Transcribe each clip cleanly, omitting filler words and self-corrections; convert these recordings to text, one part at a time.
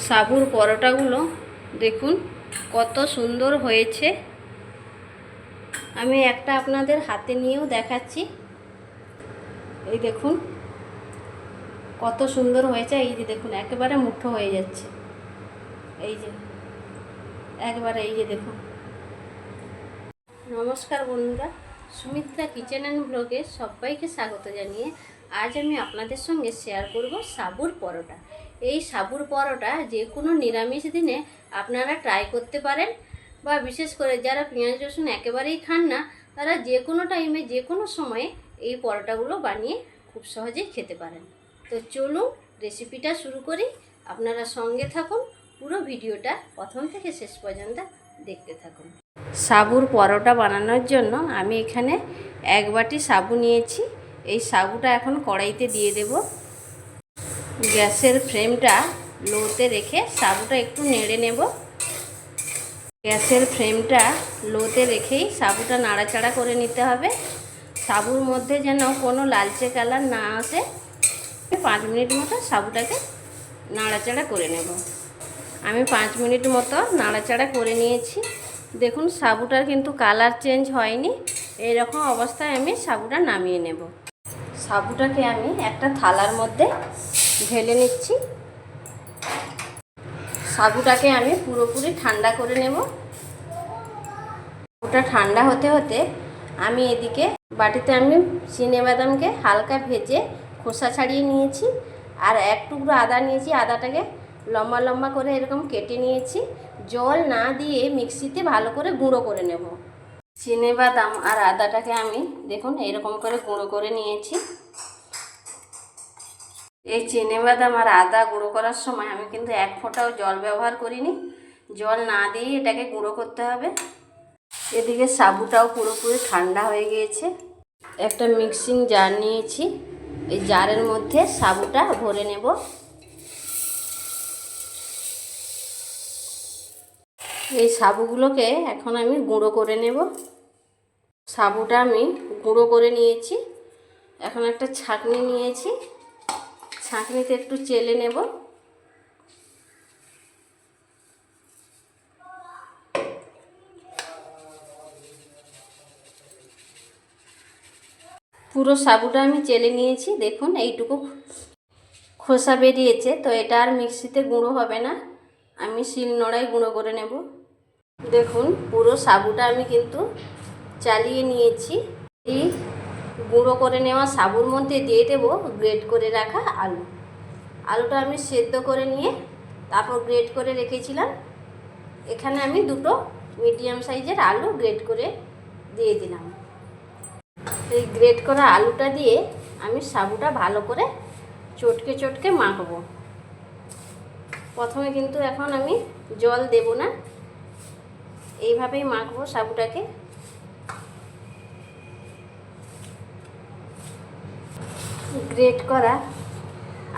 সাবুর পরোটাগুলো দেখুন কত সুন্দর হয়েছে। আমি একটা আপনাদের হাতে নিয়েও দেখাচ্ছি। এই দেখুন কত সুন্দর হয়েছে। এই যে দেখুন একেবারে মুঠো হয়ে যাচ্ছে। এই যে একবারে এই যে দেখুন। নমস্কার বন্ধুরা, সুমিত্রা কিচেন অ্যান্ড ব্লগে সবাইকে স্বাগত জানিয়ে আজ আমি আপনাদের সঙ্গে শেয়ার করব সাবুর পরোটা। এই সাবুর পরোটা যে কোনো নিরামিষ দিনে আপনারা ট্রাই করতে পারেন, বা বিশেষ করে যারা পেঁয়াজ রসুন একেবারেই খান না তারা যে কোনো টাইমে যে কোনো সময়ে এই পরোটাগুলো বানিয়ে খুব সহজেই খেতে পারেন। তো চলুন রেসিপিটা শুরু করি। আপনারা সঙ্গে থাকুন, পুরো ভিডিওটা প্রথম থেকে শেষ পর্যন্ত দেখতে থাকুন। সাবুর পরোটা বানানোর জন্য আমি এখানে 1 বাটি সাবু নিয়েছি। এই সাবুটা এখন কড়াইতে দিয়ে দেব। গ্যাসের ফ্লেমটা লোতে রেখে সাবুটা একটু নেড়ে নেব। গ্যাসের ফ্লেমটা লোতে রেখেই সাবুটা নাড়াচাড়া করে নিতে হবে। সাবুর মধ্যে যেন কোনো লালচে কালার না আসে। 5 মিনিট মতো সাবুটাকে নাড়াচাড়া করে নেব। আমি 5 মিনিট মতো নাড়াচাড়া করে নিয়েছি। দেখুন সাবুটার কিন্তু কালার চেঞ্জ হয়নি। এইরকম অবস্থায় আমি সাবুটা নামিয়ে নেব। সাবুটাকে আমি একটা থালার মধ্যে ঢেলে নিচ্ছি। সাবুটাকে আমি পুরোপুরি ঠান্ডা করে নেব। ওটা ঠান্ডা হতে হতে আমি এদিকে বাটিতে আমি চিনেবাদামকে হালকা ভেজে খোসা ছাড়িয়ে নিয়েছি। আর 1 টুকরো আদা নিয়েছি। আদাটাকে লম্বা লম্বা করে এরকম কেটে নিয়েছি। জল না দিয়ে মিক্সিতে ভালো করে গুঁড়ো করে নেব। চিনেবাদাম আর আদাটাকে আমি দেখুন এরকম করে গুঁড়ো করে নিয়েছি। এই চিনেবাদাম আর আদা গুঁড়ো করার সময় আমি কিন্তু 1 ফোঁটাও জল ব্যবহার করিনি। জল না দিয়ে এটাকে গুঁড়ো করতে হবে। এদিকে সাবুটাও পুরোপুরি ঠান্ডা হয়ে গিয়েছে। একটা মিক্সিং জার নিয়েছি। এই জারের মধ্যে সাবুটা ভরে নেব। এই সাবুগুলোকে এখন আমি গুঁড়ো করে নেব। সাবুটা আমি গুঁড়ো করে নিয়েছি। এখন একটা ছাঁকনি নিয়েছি। ছাঁকনিতে একটু চেলে নেব। পুরো সাবুটা আমি চেলে নিয়েছি। দেখুন এইটুকু খোসা বেরিয়েছে। তো এটা আর মিক্সিতে গুঁড়ো হবে না, আমি শিলনোড়ায় গুঁড়ো করে নেব। দেখুন পুরো সাবুটা আমি কিন্তু চালিয়ে নিয়েছি। এই গুঁড়ো করে নেওয়া সাবুর মধ্যে দিয়ে দেবো গ্রেট করে রাখা আলু। আলুটা আমি সেদ্ধ করে নিয়ে তারপর গ্রেট করে রেখেছিলাম। এখানে আমি 2টো মিডিয়াম সাইজের আলু গ্রেট করে দিয়ে দিলাম। এই গ্রেট করা আলুটা দিয়ে আমি সাবুটা ভালো করে চটকে চটকে মাখবো। প্রথমে কিন্তু এখন আমি জল দেব না, এইভাবেই মাখবো সাবুটাকে। গ্রেট করা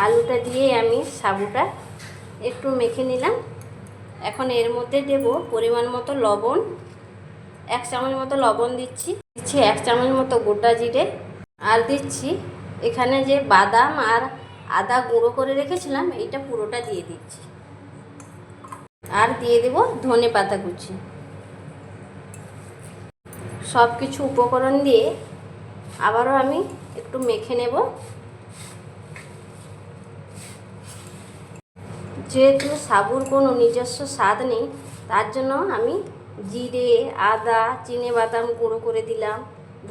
আলুটা দিয়ে আমি সাবুটা একটু মেখে নিলাম। এখন এর মধ্যে দেব পরিমাণ মতো লবণ। 1 চামচ মতো লবণ দিচ্ছি। 1 চামচ মতো গোটা জিরে। আর দিচ্ছি এখানে যে বাদাম আর আদা গুঁড়ো করে রেখেছিলাম, এইটা পুরোটা দিয়ে দিচ্ছি। আর দিয়ে দেব ধনে পাতা কুচি। সব কিছু উপকরণ দিয়ে আবারও আমি একটু মেখে নেব। যেহেতু সাবুর কোনো নিজস্ব স্বাদ নেই, তার জন্য আমি জিরে, আদা, চিনেবাদাম গুঁড়ো করে দিলাম,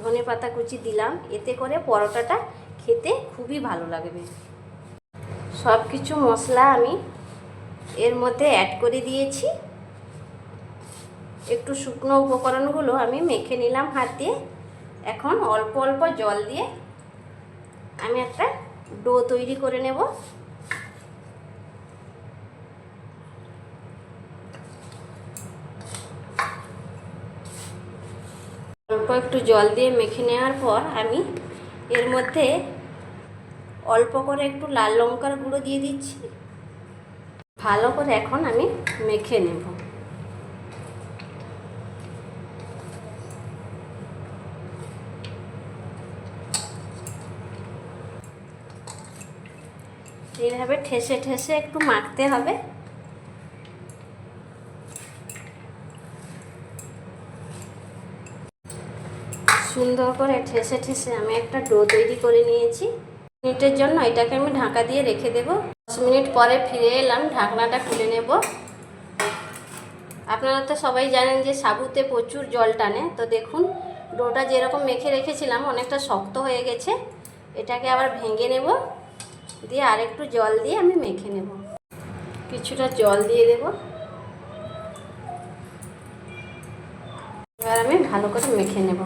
ধনে পাতা কুচি দিলাম। এতে করে পরোটাটা খেতে খুবই ভালো লাগবে। সব কিছু মশলা আমি এর মধ্যে অ্যাড করে দিয়েছি। একটু শুকনো উপকরণগুলো আমি মেখে নিলাম হাত দিয়ে। এখন অল্প অল্প জল দিয়ে আমি একটা ডো তৈরি করে নেব। অল্প একটু জল দিয়ে মেখে নেওয়ার পর আমি এর মধ্যে অল্প করে একটু লাল লঙ্কার গুঁড়ো দিয়ে দিচ্ছি। ভালো করে এখন আমি মেখে নেব। এইভাবে ঠেসে ঠেসে একটু মাখতে হবে। সুন্দর করে ঠেসে ঠেসে আমি একটা ডো তৈরি করে নিয়েছি। মিনিটের জন্য এটাকে আমি ঢাকা দিয়ে রেখে দেব। 10 মিনিট পরে ফিরে এলাম, ঢাকনাটা খুলে নেব। আপনারা তো সবাই জানেন যে সাবুতে প্রচুর জল টানে। তো দেখুন ডোটা যেরকম মেখে রেখেছিলাম অনেকটা শক্ত হয়ে গেছে। এটাকে আবার ভেঙে নেব, দিয়ে আরেকটু জল দিয়ে আমি মেখে নেব। কিছুটা জল দিয়ে দেব, এবার আমি ভালো করে মেখে নেব।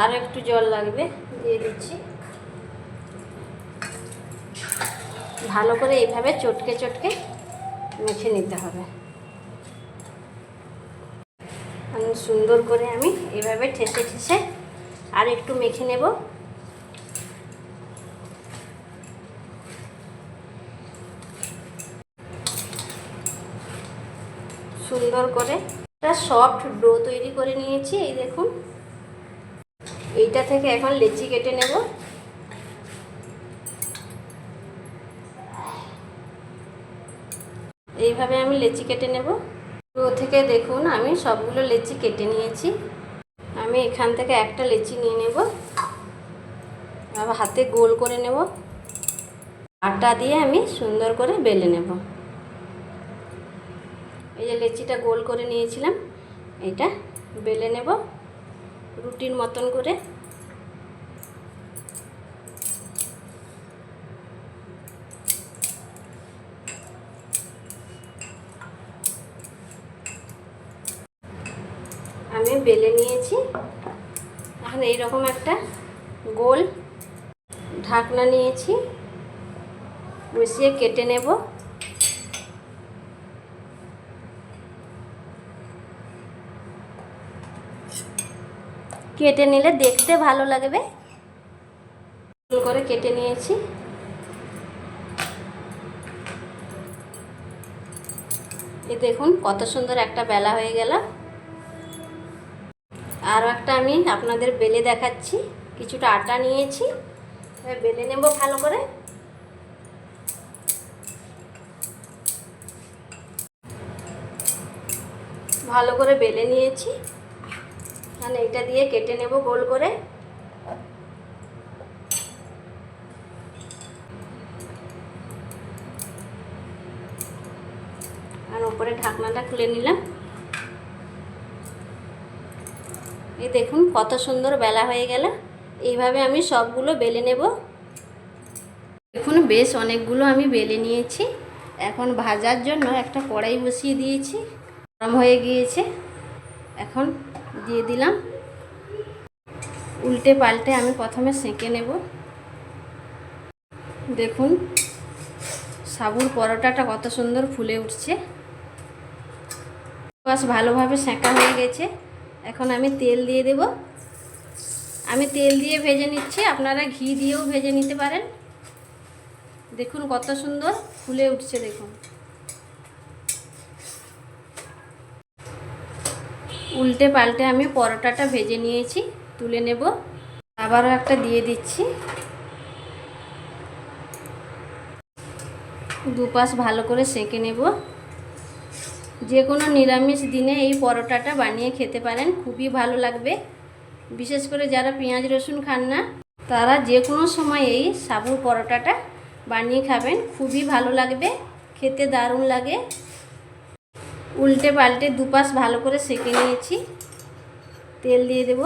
আর একটু জল লাগবে, দিয়ে দিচ্ছি। ভালো করে এইভাবে চটকে চটকে মেখে নিতে হবে। সুন্দর করে আমি এইভাবে ঠেসে ঠেসে আর একটু মেখে নেব। সুন্দর করে একটা সফট ডো তৈরি করে নিয়েছি। এই দেখুন, এইটা থেকে এখন লেচি কেটে নেব। এইভাবে আমি লেচি কেটে নেব। ডো থেকে দেখুন আমি সবগুলো লেচি কেটে নিয়েছি। আমি এখান থেকে একটা লেচি নিয়ে নেব, আবার হাতে গোল করে নেব। আটা দিয়ে আমি সুন্দর করে বেলে নেব। এই যে লেচিটা গোল করে নিয়েছিলাম, এটা বেলে নেব রুটির মতন করে। আমি বেলে নিয়েছি। এখন এইরকম একটা গোল ঢাকনা নিয়েছি, বসিয়ে কেটে নেব। কেটে নিলে দেখতে ভালো লাগবে, গোল করে কেটে নিয়েছি। এই দেখুন কত সুন্দর একটা বেলা হয়ে গেল। আরও একটা আমি আপনাদের বেলে দেখাচ্ছি। কিছুটা আটা নিয়েছি, বেলে নেব ভালো করে। ভালো করে বেলে নিয়েছি, মানে এটা দিয়ে কেটে নেব গোল করে। আর উপরে ঢাকনাটা খুলে নিলাম। এই দেখুন কত সুন্দর বেলা হয়ে গেল। এইভাবে আমি সবগুলো বেলে নেব। দেখুন বেশ অনেকগুলো আমি বেলে নিয়েছি। এখন ভাজার জন্য একটা কড়াই বসিয়ে দিয়েছি, গরম হয়ে গিয়েছে। এখন দিয়ে দিলাম। উল্টে পাল্টে আমি প্রথমে সেঁকে নেব। দেখুন সাবুর পরোটাটা কত সুন্দর ফুলে উঠছে। বাস ভালোভাবে সেঁকা হয়ে গেছে। এখন আমি তেল দিয়ে দেব। আমি তেল দিয়ে ভেজে নিচ্ছি, আপনারা ঘি দিয়েও ভেজে নিতে পারেন। দেখুন কত সুন্দর ফুলে উঠছে। দেখুন উল্টে পাল্টে আমি পরোটাটা ভেজে নিয়েছি, তুলে নেব। আবারও একটা দিয়ে দিচ্ছি। দুপাশ ভালো করে সেঁকে নেব। যে কোনো নিরামিষ দিনে এই পরোটাটা বানিয়ে খেতে পারেন, খুবই ভালো লাগবে। বিশেষ করে যারা পেঁয়াজ রসুন খান না, তারা যে কোনো সময় এই সাবুর পরোটাটা বানিয়ে খাবেন, খুবই ভালো লাগবে, খেতে দারুণ লাগে। উল্টে পাল্টে দুপাশ ভালো করে সেঁকে নিয়েছি। তেল দিয়ে দেব।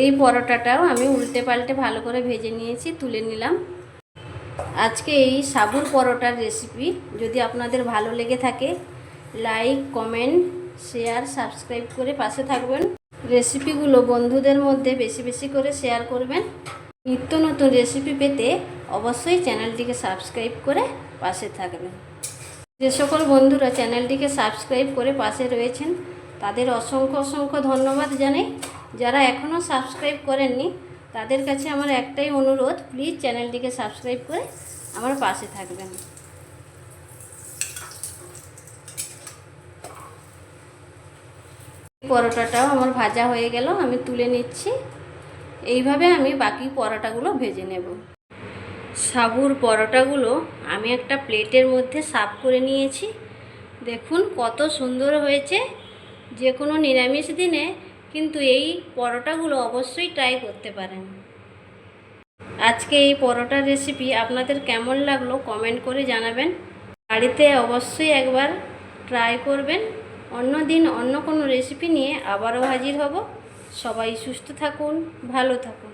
এই পরোটাটাও আমি উল্টে পাল্টে ভালো করে ভেজে নিয়েছি, তুলে নিলাম। আজকে এই সাবুর পরোটার রেসিপি যদি আপনাদের ভালো লেগে থাকে, লাইক কমেন্ট শেয়ার সাবস্ক্রাইব করে পাশে থাকবেন। রেসিপিগুলো বন্ধুদের মধ্যে বেশি বেশি করে শেয়ার করবেন। নিত্য নতুন রেসিপি পেতে অবশ্যই চ্যানেলটিকে সাবস্ক্রাইব করে পাশে থাকবেন। যে সকল বন্ধুরা চ্যানেলটিকে সাবস্ক্রাইব করে পাশে রয়েছেন তাদের অসংখ্য অসংখ্য ধন্যবাদ জানাই। যারা এখনও সাবস্ক্রাইব করেননি তাদের কাছে আমার একটাই অনুরোধ, প্লিজ চ্যানেলটিকে সাবস্ক্রাইব করে আমার পাশে থাকবেন। পরোটাটাও আমার ভাজা হয়ে গেল, আমি তুলে নিচ্ছি। এইভাবে আমি বাকি পরোটাগুলো ভেজে নেব। সাবুর পরোটাগুলো আমি একটা প্লেটের মধ্যে সার্ভ করে নিয়েছি। দেখুন কত সুন্দর হয়েছে। যে কোনো নিরামিষ দিনে কিন্তু এই পরোটাগুলো অবশ্যই ট্রাই করতে পারেন। আজকে এই পরোটার রেসিপি আপনাদের কেমন লাগলো কমেন্ট করে জানাবেন। বাড়িতে অবশ্যই একবার ট্রাই করবেন। অন্য দিন অন্য কোনো রেসিপি নিয়ে আবারও হাজির হব। সবাই সুস্থ থাকুন, ভালো থাকুন।